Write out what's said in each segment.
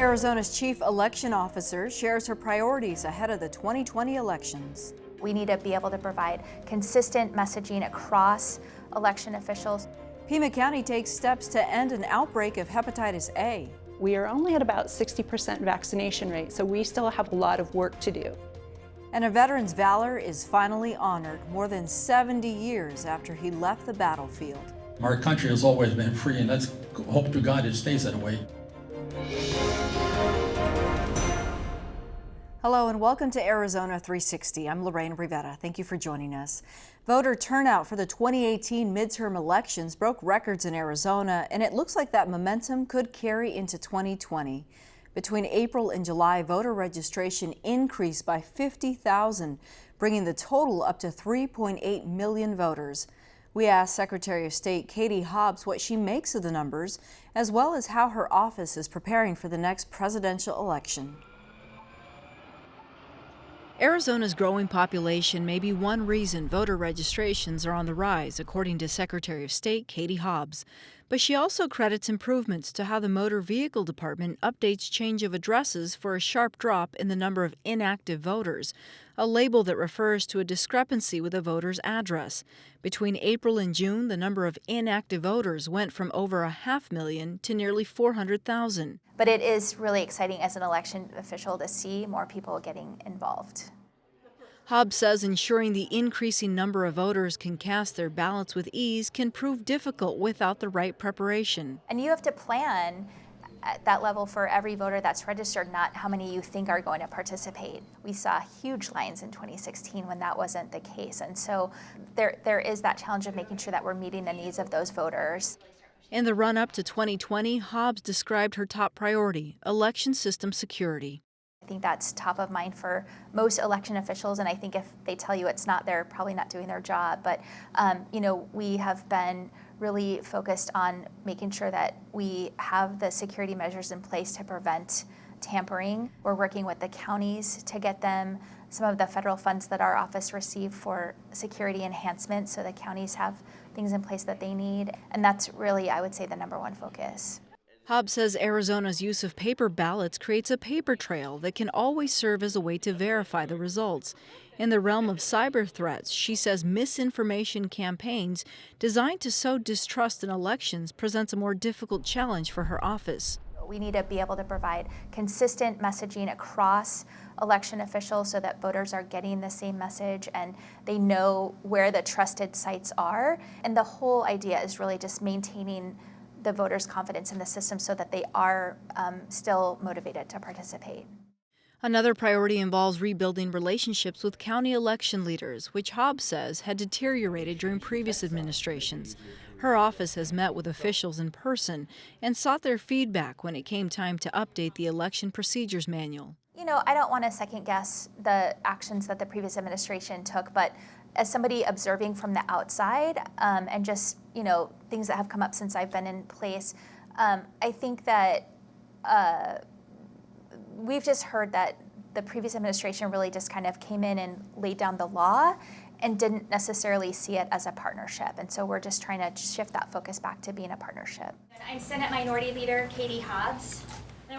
Arizona's chief election officer shares her priorities ahead of the 2020 elections. We need to be able to provide consistent messaging across election officials. Pima County takes steps to end an outbreak of hepatitis A. We are only at about 60% vaccination rate, so we still have a lot of work to do. And a veteran's valor is finally honored more than 70 years after he left the battlefield. Our country has always been free, and let's hope to God it stays that way. Hello and welcome to Arizona 360. I'm Lorraine Rivera. Thank you for joining us. Voter turnout for the 2018 midterm elections broke records in Arizona, and it looks like that momentum could carry into 2020. Between April and July, voter registration increased by 50,000, bringing the total up to 3.8 million voters. We asked Secretary of State Katie Hobbs what she makes of the numbers, as well as how her office is preparing for the next presidential election. Arizona's growing population may be one reason voter registrations are on the rise, according to Secretary of State Katie Hobbs. But she also credits improvements to how the Motor Vehicle Department updates change of addresses for a sharp drop in the number of inactive voters, a label that refers to a discrepancy with a voter's address. Between April and June, the number of inactive voters went from over 500,000 to nearly 400,000. But it is really exciting as an election official to see more people getting involved. Hobbs says ensuring the increasing number of voters can cast their ballots with ease can prove difficult without the right preparation. And you have to plan at that level for every voter that's registered, not how many you think are going to participate. We saw huge lines in 2016 when that wasn't the case. And so there is that challenge of making sure that we're meeting the needs of those voters. In the run-up to 2020, Hobbs described her top priority, election system security. I think that's top of mind for most election officials, and I think if they tell you it's not, they're probably not doing their job. But we have been really focused on making sure that we have the security measures in place to prevent tampering. We're working with the counties to get them some of the federal funds that our office received for security enhancement, so the counties have things in place that they need. And that's really, I would say, the number one focus. Hobbs says Arizona's use of paper ballots creates a paper trail that can always serve as a way to verify the results. In the realm of cyber threats, she says misinformation campaigns designed to sow distrust in elections presents a more difficult challenge for her office. We need to be able to provide consistent messaging across election officials so that voters are getting the same message and they know where the trusted sites are. And the whole idea is really just maintaining the voters' confidence in the system so that they are still motivated to participate. Another priority involves rebuilding relationships with county election leaders, which Hobbs says had deteriorated during previous administrations. Her office has met with officials in person and sought their feedback when it came time to update the election procedures manual. I don't want to second guess the actions that the previous administration took, but as somebody observing from the outside and just, things that have come up since I've been in place, I think that we've just heard that the previous administration really just kind of came in and laid down the law and didn't necessarily see it as a partnership. And so we're just trying to shift that focus back to being a partnership. I'm Senate Minority Leader Katie Hobbs.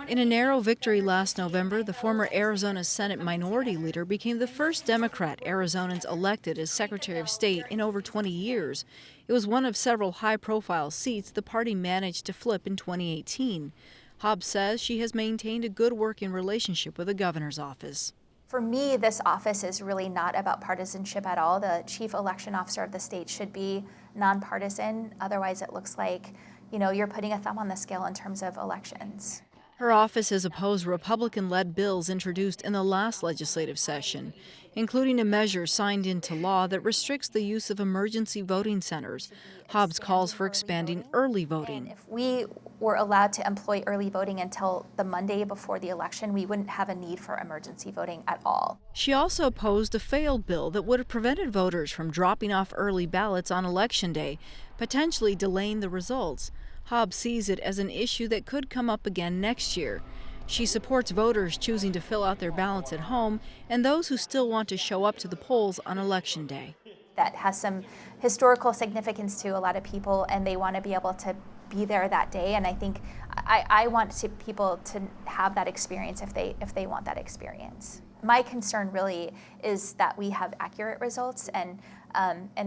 In a narrow victory last November, the former Arizona Senate Minority Leader became the first Democrat Arizonans elected as Secretary of State in over 20 years. It was one of several high-profile seats the party managed to flip in 2018. Hobbs says she has maintained a good working relationship with the governor's office. For me, this office is really not about partisanship at all. The chief election officer of the state should be nonpartisan. Otherwise, it looks like, you're putting a thumb on the scale in terms of elections. Her office has opposed Republican-led bills introduced in the last legislative session, including a measure signed into law that restricts the use of emergency voting centers. Hobbs calls for expanding early voting. And if we were allowed to employ early voting until the Monday before the election, we wouldn't have a need for emergency voting at all. She also opposed a failed bill that would have prevented voters from dropping off early ballots on Election Day, potentially delaying the results. Hobbs sees it as an issue that could come up again next year. She supports voters choosing to fill out their ballots at home and those who still want to show up to the polls on Election Day. That has some historical significance to a lot of people, and they want to be able to be there that day. And I think I want people to have that experience if they want that experience. My concern really is that we have accurate results, and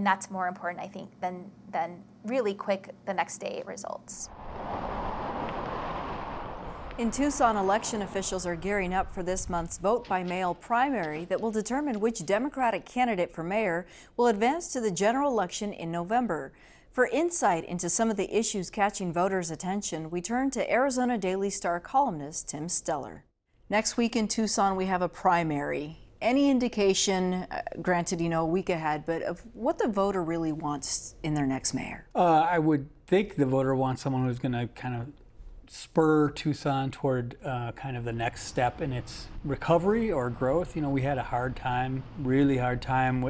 that's more important, I think, than really quick the next day results. In Tucson, election officials are gearing up for this month's vote-by-mail primary that will determine which Democratic candidate for mayor will advance to the general election in November. For insight into some of the issues catching voters' attention, we turn to Arizona Daily Star columnist Tim Steller. Next week in Tucson, we have a primary. Any indication, granted, a week ahead, but of what the voter really wants in their next mayor? I would think the voter wants someone who's going to kind of spur Tucson toward kind of the next step in its recovery or growth. We had a hard time, really hard time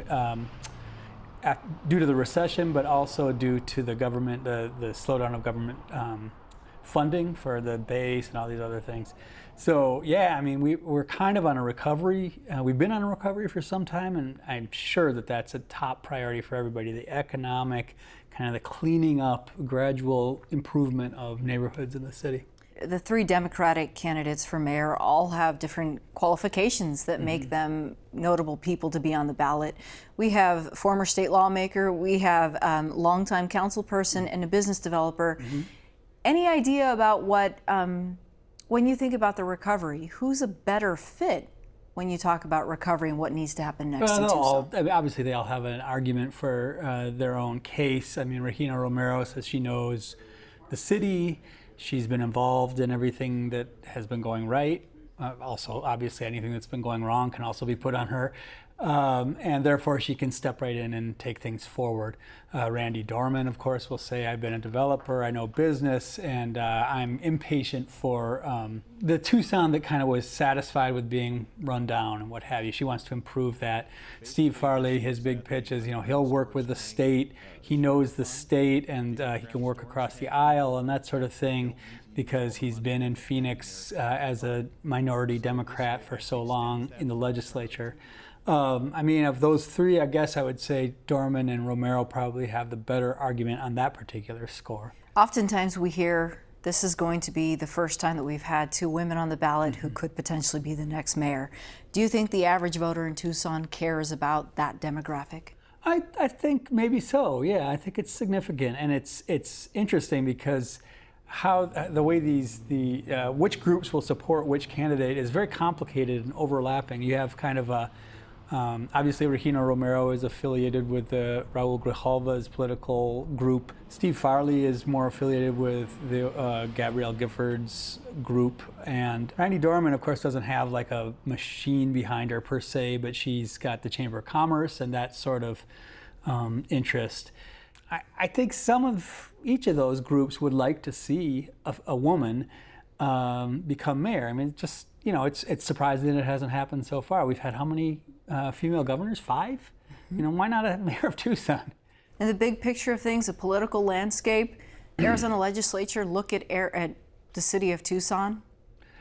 due to the recession, but also due to the government, the slowdown of government funding for the base and all these other things. So yeah, we're kind of on a recovery. We've been on a recovery for some time, and I'm sure that that's a top priority for everybody. The economic, kind of the cleaning up, gradual improvement of neighborhoods in the city. The three Democratic candidates for mayor all have different qualifications that make them notable people to be on the ballot. We have former state lawmaker, we have longtime council person, and a business developer. Any idea about what, when you think about the recovery, who's a better fit when you talk about recovery and what needs to happen next in Tucson? Obviously, they all have an argument for their own case. Regina Romero says she knows the city. She's been involved in everything that has been going right. Also, obviously, anything that's been going wrong can also be put on her. And therefore, she can step right in and take things forward. Randy Dorman, of course, will say, I've been a developer, I know business, and I'm impatient for the Tucson that kind of was satisfied with being run down and what have you. She wants to improve that. Steve Farley, his big pitch is, he'll work with the state. He knows the state, and he can work across the aisle and that sort of thing, because he's been in Phoenix as a minority Democrat for so long in the legislature. Of those three, I guess I would say Dorman and Romero probably have the better argument on that particular score. Oftentimes we hear this is going to be the first time that we've had two women on the ballot who could potentially be the next mayor. Do you think the average voter in Tucson cares about that demographic? I think maybe so, yeah. I think it's significant, and it's interesting because how the way which groups will support which candidate is very complicated and overlapping. You have kind of a obviously, Regina Romero is affiliated with Raul Grijalva's political group. Steve Farley is more affiliated with the Gabrielle Gifford's group. And Randy Dorman, of course, doesn't have like a machine behind her per se, but she's got the Chamber of Commerce and that sort of interest. I think each of those groups would like to see a woman become mayor. It's surprising that it hasn't happened so far. We've had how many female governors? 5? Why not a mayor of Tucson? In the big picture of things, the political landscape, Arizona legislature look at the city of Tucson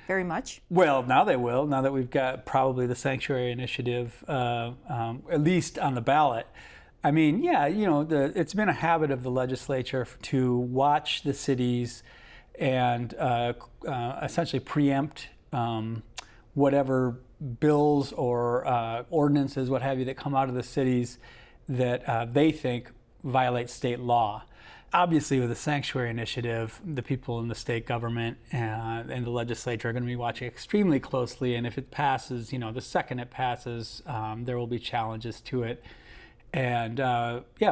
very much? Well, now they will, now that we've got probably the sanctuary initiative at least on the ballot. It's been a habit of the legislature to watch the cities and essentially preempt whatever bills or ordinances, what have you, that come out of the cities that they think violate state law. Obviously, with the sanctuary initiative, the people in the state government and the legislature are going to be watching extremely closely, and if it passes, the second it passes, there will be challenges to it, and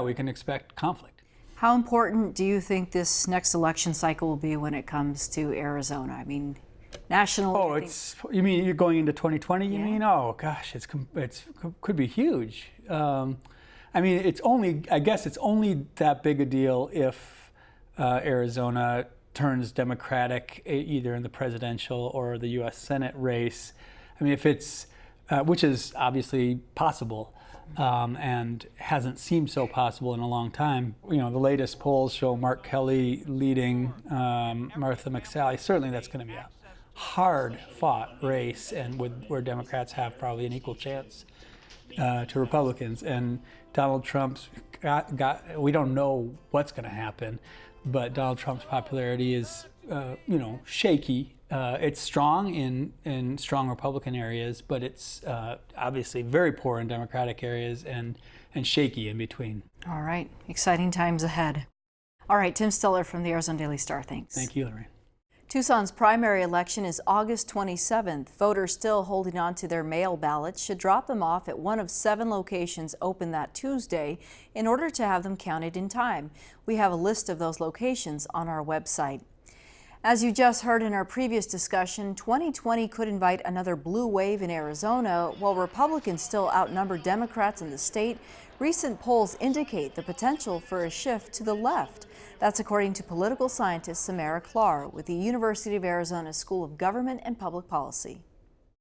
we can expect conflict. How important do you think this next election cycle will be when it comes to Arizona? Nationally. You mean you're going into 2020? Yeah. You mean? Oh gosh, it could be huge. It's only that big a deal if Arizona turns Democratic, either in the presidential or the U.S. Senate race. If it's, which is obviously possible, and hasn't seemed so possible in a long time. The latest polls show Mark Kelly leading Martha McSally. Certainly, that's going to be a hard-fought race, and where Democrats have probably an equal chance to Republicans. And Donald Trump's got we don't know what's going to happen, but Donald Trump's popularity is, shaky. It's strong in strong Republican areas, but it's obviously very poor in Democratic areas and shaky in between. All right, exciting times ahead. All right, Tim Stiller from the Arizona Daily Star, thanks. Thank you, Lorraine. Tucson's primary election is August 27th. Voters still holding on to their mail ballots should drop them off at one of 7 locations open that Tuesday in order to have them counted in time. We have a list of those locations on our website. As you just heard in our previous discussion, 2020 could invite another blue wave in Arizona. While Republicans still outnumber Democrats in the state, recent polls indicate the potential for a shift to the left. That's according to political scientist Samara Klar with the University of Arizona School of Government and Public Policy.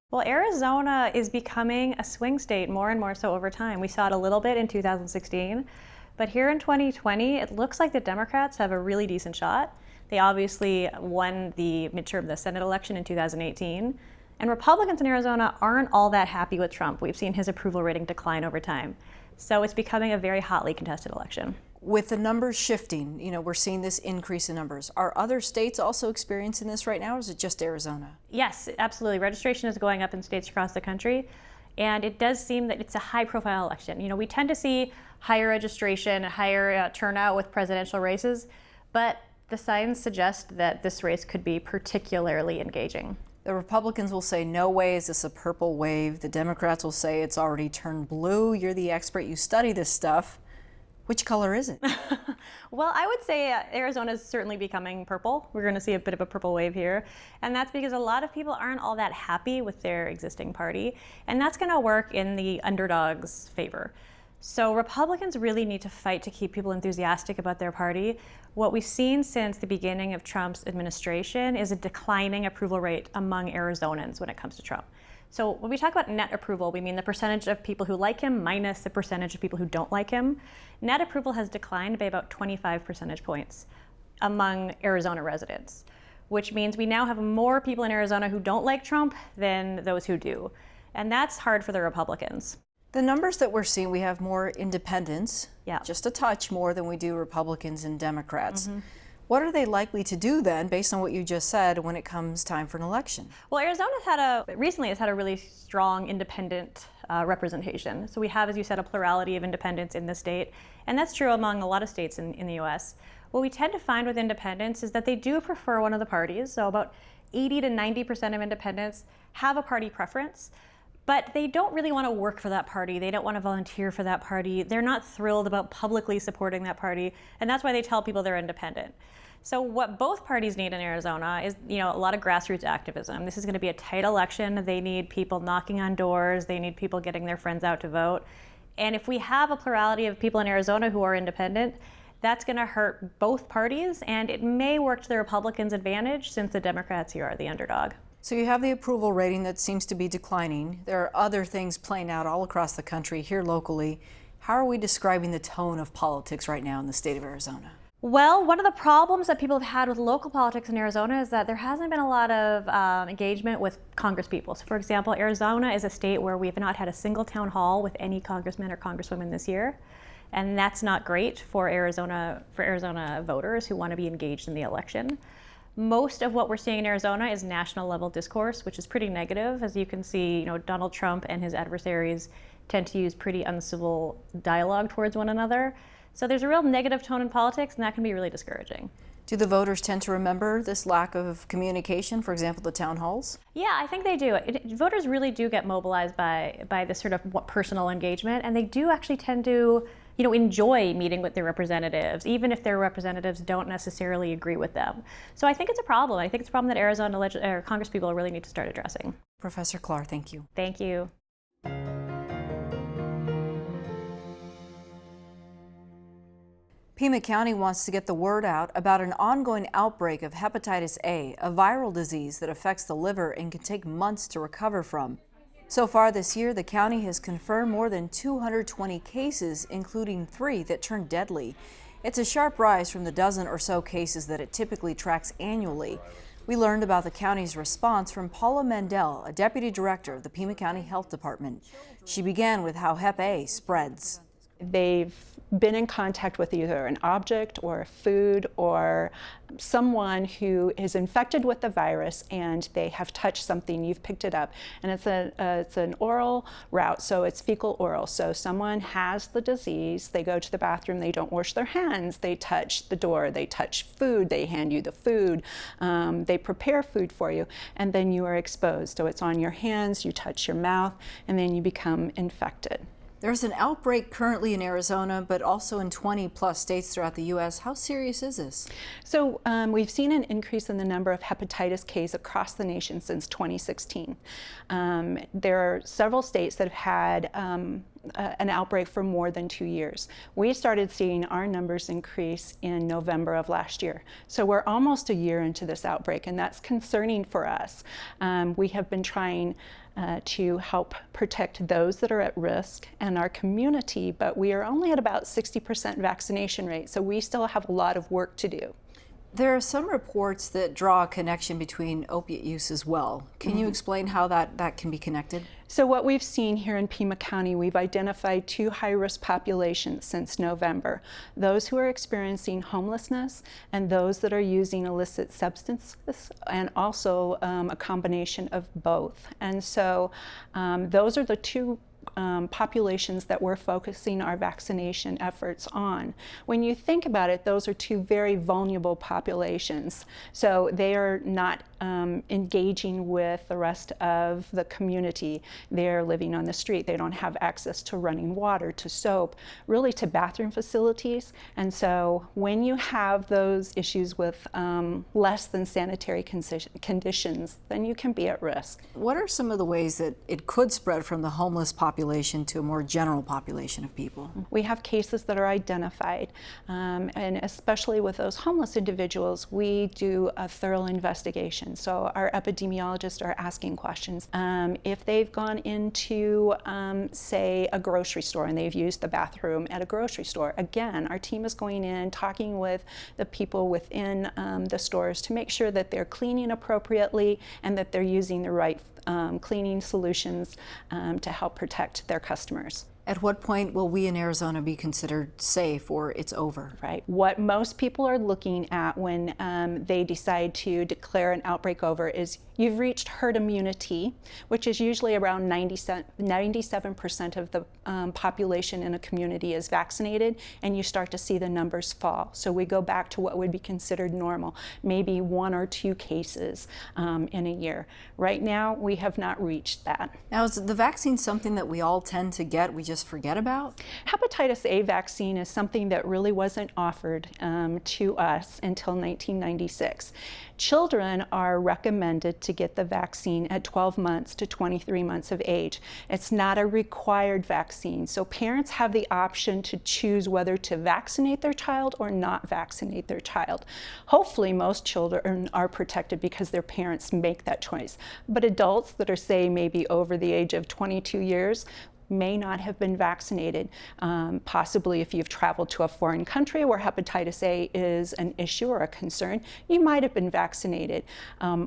Well, Arizona is becoming a swing state more and more so over time. We saw it a little bit in 2016, but here in 2020, it looks like the Democrats have a really decent shot. They obviously won the Senate election in 2018. And Republicans in Arizona aren't all that happy with Trump. We've seen his approval rating decline over time. So it's becoming a very hotly contested election. With the numbers shifting, we're seeing this increase in numbers. Are other states also experiencing this right now, or is it just Arizona? Yes, absolutely. Registration is going up in states across the country. And it does seem that it's a high-profile election. We tend to see higher registration, higher turnout with presidential races, but the signs suggest that this race could be particularly engaging. The Republicans will say, no way is this a purple wave. The Democrats will say it's already turned blue. You're the expert. You study this stuff. Which color is it? Well, I would say Arizona is certainly becoming purple. We're going to see a bit of a purple wave here. And that's because a lot of people aren't all that happy with their existing party. And that's going to work in the underdog's favor. So Republicans really need to fight to keep people enthusiastic about their party. What we've seen since the beginning of Trump's administration is a declining approval rate among Arizonans when it comes to Trump. So when we talk about net approval, we mean the percentage of people who like him minus the percentage of people who don't like him. Net approval has declined by about 25 percentage points among Arizona residents, which means we now have more people in Arizona who don't like Trump than those who do. And that's hard for the Republicans. The numbers that we're seeing, we have more independents, Yeah. just a touch more than we do Republicans and Democrats. What are they likely to do then, based on what you just said, when it comes time for an election? Well, Arizona recently has had a really strong independent representation. So we have, as you said, a plurality of independents in the state, and that's true among a lot of states in the U.S. What we tend to find with independents is that they do prefer one of the parties. So about 80 to 90% of independents have a party preference, but they don't really want to work for that party. They don't want to volunteer for that party. They're not thrilled about publicly supporting that party, and that's why they tell people they're independent. So what both parties need in Arizona is, a lot of grassroots activism. This is going to be a tight election. They need people knocking on doors. They need people getting their friends out to vote. And if we have a plurality of people in Arizona who are independent, that's going to hurt both parties, and it may work to the Republicans' advantage since the Democrats here are the underdog. So you have the approval rating that seems to be declining. There are other things playing out all across the country, here locally. How are we describing the tone of politics right now in the state of Arizona? Well, one of the problems that people have had with local politics in Arizona is that there hasn't been a lot of engagement with congresspeople. So for example, Arizona is a state where we have not had a single town hall with any congressman or congresswoman this year. And that's not great for Arizona voters who want to be engaged in the election. Most of what we're seeing in Arizona is national level discourse, which is pretty negative. As you can see, Donald Trump and his adversaries tend to use pretty uncivil dialogue towards one another. So there's a real negative tone in politics, and that can be really discouraging. Do the voters tend to remember this lack of communication, for example, the town halls? Yeah, I think they do. Voters really do get mobilized by this sort of personal engagement, and they do actually tend to enjoy meeting with their representatives, even if their representatives don't necessarily agree with them. So I think it's a problem. I think it's a problem that Arizona congresspeople really need to start addressing. Professor Klar, thank you. Thank you. Pima County wants to get the word out about an ongoing outbreak of Hepatitis A, a viral disease that affects the liver and can take months to recover from. So far this year, the county has confirmed more than 220 cases, including 3 that turned deadly. It's a sharp rise from the dozen or so cases that it typically tracks annually. We learned about the county's response from Paula Mandel, a deputy director of the Pima County Health Department. She began with how Hep A spreads. They've been in contact with either an object or a food or someone who is infected with the virus, and they have touched something, you've picked it up, and it's an oral route, so it's fecal oral. So someone has the disease, they go to the bathroom, they don't wash their hands, they touch the door, they touch food, they hand you the food, they prepare food for you, and then you are exposed. So it's on your hands, you touch your mouth, and then you become infected. There's an outbreak currently in Arizona, but also in 20 plus states throughout the U.S. How serious is this? So we've seen an increase in the number of hepatitis cases across the nation since 2016. There are several states that have had an outbreak for more than 2 years. We started seeing our numbers increase in November of last year. So we're almost a year into this outbreak, and that's concerning for us. We have been trying to help protect those that are at risk and our community, but we are only at about 60% vaccination rate, so we still have a lot of work to do. There are some reports that draw a connection between opiate use as well. Can you explain how that can be connected? So what we've seen here in Pima County, we've identified 2 high-risk populations since November. Those who are experiencing homelessness and those that are using illicit substances, and also a combination of both. And so those are the 2 populations that we're focusing our vaccination efforts on. When you think about it, those are 2 very vulnerable populations. So they are not engaging with the rest of the community. They're living on the street. They don't have access to running water, to soap, really to bathroom facilities. And so when you have those issues with less than sanitary conditions, then you can be at risk. What are some of the ways that it could spread from the homeless population to a more general population of people? We have cases that are identified, and especially with those homeless individuals, we do a thorough investigation. So our epidemiologists are asking questions. If they've gone into, say, a grocery store and they've used the bathroom at a grocery store, again, our team is going in, talking with the people within the stores to make sure that they're cleaning appropriately and that they're using the right cleaning solutions to help protect their customers. At what point will we in Arizona be considered safe, or it's over? Right. What most people are looking at when they decide to declare an outbreak over is you've reached herd immunity, which is usually around 97% of the population in a community is vaccinated, and you start to see the numbers fall. So we go back to what would be considered normal, maybe 1 or 2 cases in a year. Right now, we have not reached that. Now, is the vaccine something that we all tend to get, we just forget about? Hepatitis A vaccine is something that really wasn't offered to us until 1996. Children are recommended to get the vaccine at 12 months to 23 months of age. It's not a required vaccine, so parents have the option to choose whether to vaccinate their child or not vaccinate their child. Hopefully, most children are protected because their parents make that choice. But adults that are, say, maybe over the age of 22 years, may not have been vaccinated. Possibly if you've traveled to a foreign country where hepatitis A is an issue or a concern, you might have been vaccinated.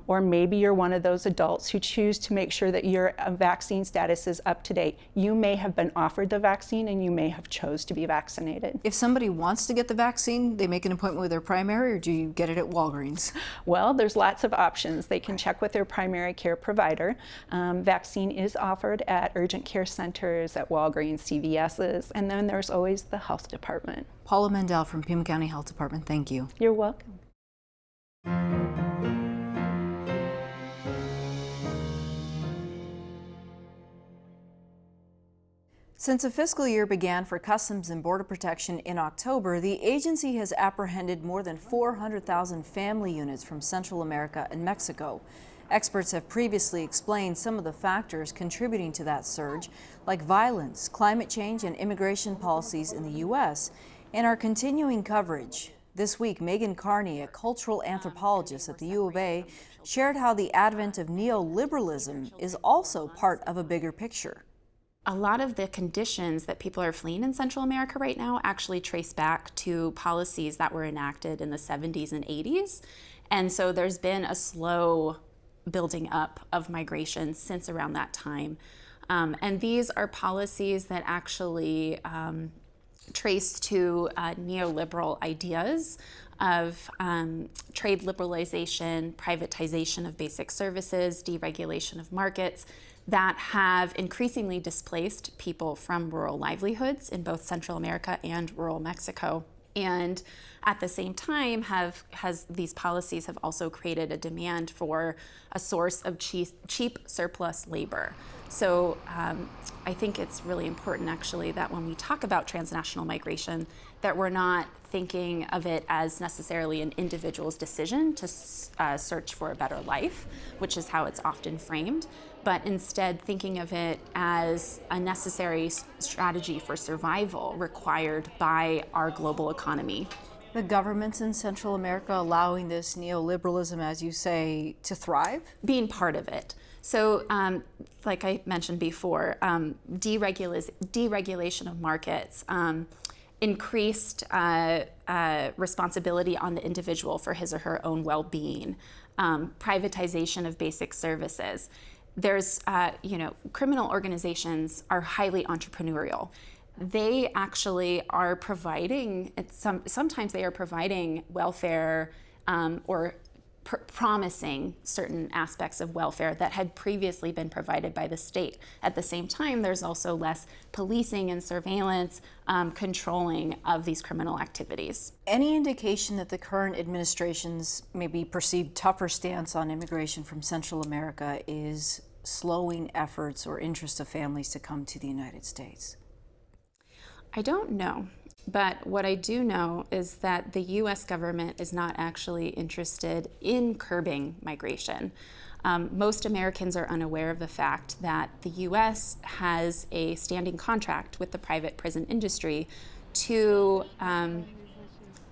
Or maybe you're one of those adults who choose to make sure that your vaccine status is up to date. You may have been offered the vaccine and you may have chose to be vaccinated. If somebody wants to get the vaccine, they make an appointment with their primary, or do you get it at Walgreens? Well, there's lots of options. They can check with their primary care provider. Vaccine is offered at urgent care centers, at Walgreens, CVS's, and then there's always the health department. Paula Mendel from Pima County Health Department, thank you. You're welcome. Since a fiscal year began for Customs and Border Protection in October, the agency has apprehended more than 400,000 family units from Central America and Mexico. Experts have previously explained some of the factors contributing to that surge, like violence, climate change, and immigration policies in the U.S. In our continuing coverage this week, Megan Carney, a cultural anthropologist at the U of A, shared how the advent of Neo-liberalism is also part of a bigger picture. A lot of the conditions that people are fleeing in Central America right now actually trace back to policies that were enacted in the 70s and 80s. And so there's been a slow building up of migration since around that time. And these are policies that actually traced to neoliberal ideas of trade liberalization, privatization of basic services, deregulation of markets that have increasingly displaced people from rural livelihoods in both Central America and rural Mexico. And at the same time, these policies have also created a demand for a source of cheap surplus labor. So I think it's really important, actually, that when we talk about transnational migration, that we're not thinking of it as necessarily an individual's decision to search for a better life, which is how it's often framed, but instead thinking of it as a necessary strategy for survival required by our global economy. The governments in Central America allowing this neoliberalism, as you say, to thrive? Being part of it. So, like I mentioned before, deregulation of markets, increased responsibility on the individual for his or her own well-being, privatization of basic services. There's, criminal organizations are highly entrepreneurial. They actually are providing, sometimes they are providing welfare or promising certain aspects of welfare that had previously been provided by the state. At the same time, there's also less policing and surveillance, controlling of these criminal activities. Any indication that the current administration's maybe perceived tougher stance on immigration from Central America is slowing efforts or interest of families to come to the United States? I don't know. But what I do know is that the U.S. government is not actually interested in curbing migration. Most Americans are unaware of the fact that the U.S. has a standing contract with the private prison industry to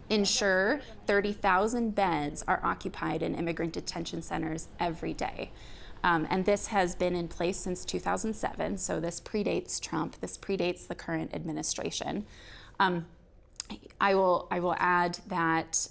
ensure 30,000 beds are occupied in immigrant detention centers every day. And this has been in place since 2007, so this predates Trump, this predates the current administration. I will add that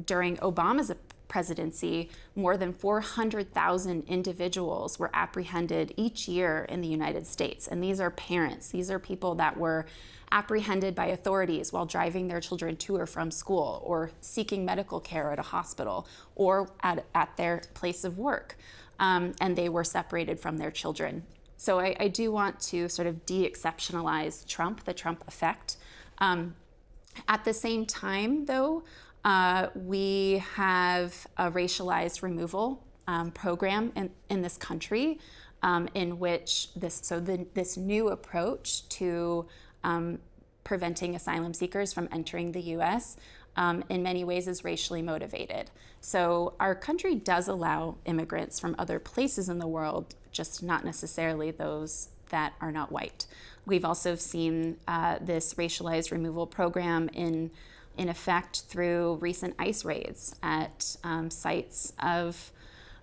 during Obama's presidency, more than 400,000 individuals were apprehended each year in the United States. And these are parents. These are people that were apprehended by authorities while driving their children to or from school, or seeking medical care at a hospital, or at their place of work. And they were separated from their children. So I do want to sort of de-exceptionalize Trump, the Trump effect. At the same time, though, we have a racialized removal program in this country, in which this new approach to preventing asylum seekers from entering the U.S. In many ways is racially motivated. So our country does allow immigrants from other places in the world, just not necessarily those that are not white. We've also seen this racialized removal program in effect through recent ICE raids at sites of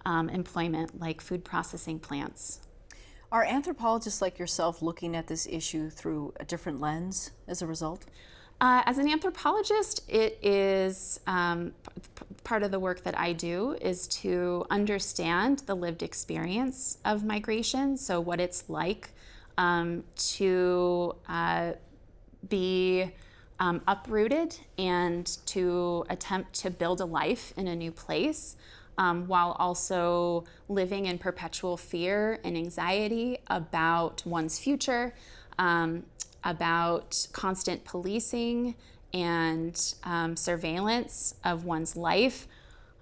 employment like food processing plants. Are anthropologists like yourself looking at this issue through a different lens as a result? As an anthropologist, it is part of the work that I do is to understand the lived experience of migration, so what it's like to be uprooted and to attempt to build a life in a new place, while also living in perpetual fear and anxiety about one's future, about constant policing and surveillance of one's life.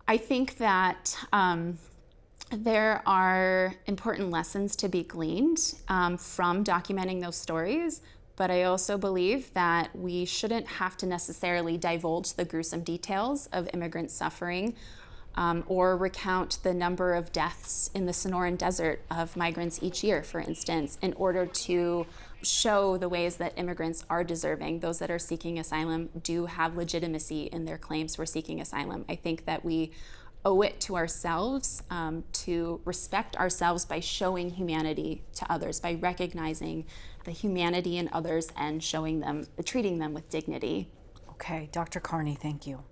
I think that there are important lessons to be gleaned from documenting those stories, but I also believe that we shouldn't have to necessarily divulge the gruesome details of immigrant suffering or recount the number of deaths in the Sonoran Desert of migrants each year, for instance, in order to show the ways that immigrants are deserving. Those that are seeking asylum do have legitimacy in their claims for seeking asylum. I think that we owe it to ourselves to respect ourselves by showing humanity to others, by recognizing the humanity in others and treating them with dignity. Okay, Dr. Carney, thank you.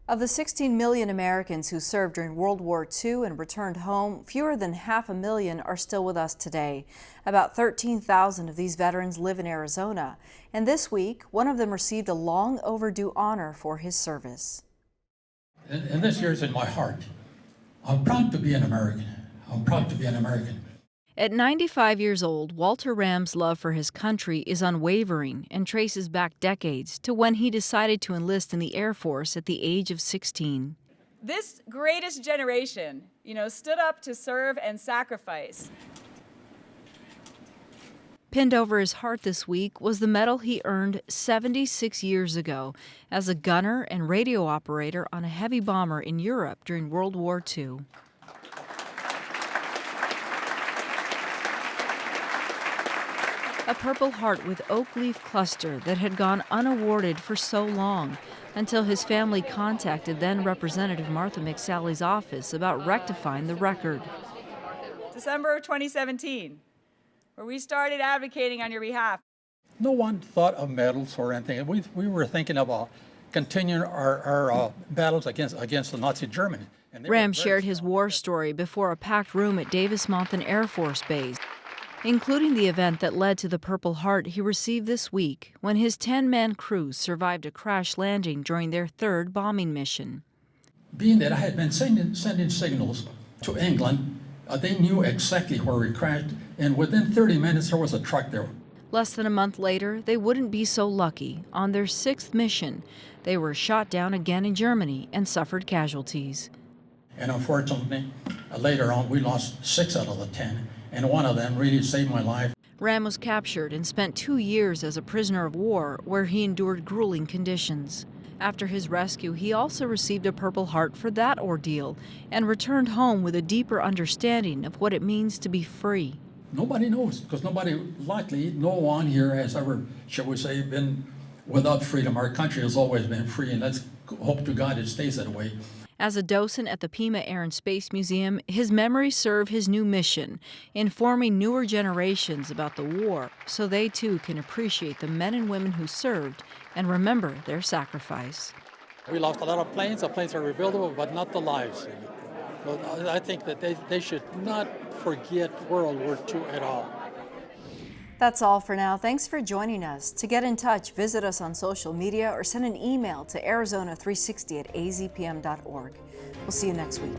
Of the 16 million Americans who served during World War II and returned home, fewer than 500,000 are still with us today. About 13,000 of these veterans live in Arizona, and this week, one of them received a long overdue honor for his service. And this year is in my heart. I'm proud to be an American. I'm proud to be an American. At 95 years old, Walter Ram's love for his country is unwavering and traces back decades to when he decided to enlist in the Air Force at the age of 16. This greatest generation, stood up to serve and sacrifice. Pinned over his heart this week was the medal he earned 76 years ago as a gunner and radio operator on a heavy bomber in Europe during World War II. A Purple Heart with oak leaf cluster that had gone unawarded for so long, until his family contacted then Representative Martha McSally's office about rectifying the record. December of 2017, where we started advocating on your behalf. No one thought of medals or anything. We were thinking about continuing our battles against the Nazi Germany. Ram shared his war story before a packed room at Davis-Monthan Air Force Base, including the event that led to the Purple Heart he received this week when his 10-man crew survived a crash landing during their third bombing mission. Being that I had been sending signals to England, they knew exactly where we crashed, and within 30 minutes there was a truck there. Less than a month later, they wouldn't be so lucky. On their 6th mission, they were shot down again in Germany and suffered casualties. And unfortunately, later on, we lost 6 out of the 10. And one of them really saved my life. Ram was captured and spent 2 years as a prisoner of war, where he endured grueling conditions. After his rescue, he also received a Purple Heart for that ordeal and returned home with a deeper understanding of what it means to be free. Nobody knows, because likely no one here has ever, shall we say, been without freedom. Our country has always been free, and let's hope to God it stays that way. As a docent at the Pima Air and Space Museum, his memories serve his new mission, informing newer generations about the war so they too can appreciate the men and women who served and remember their sacrifice. We lost a lot of planes. The planes are rebuildable, but not the lives. So I think that they should not forget World War II at all. That's all for now. Thanks for joining us. To get in touch, visit us on social media or send an email to Arizona360@azpm.org. We'll see you next week.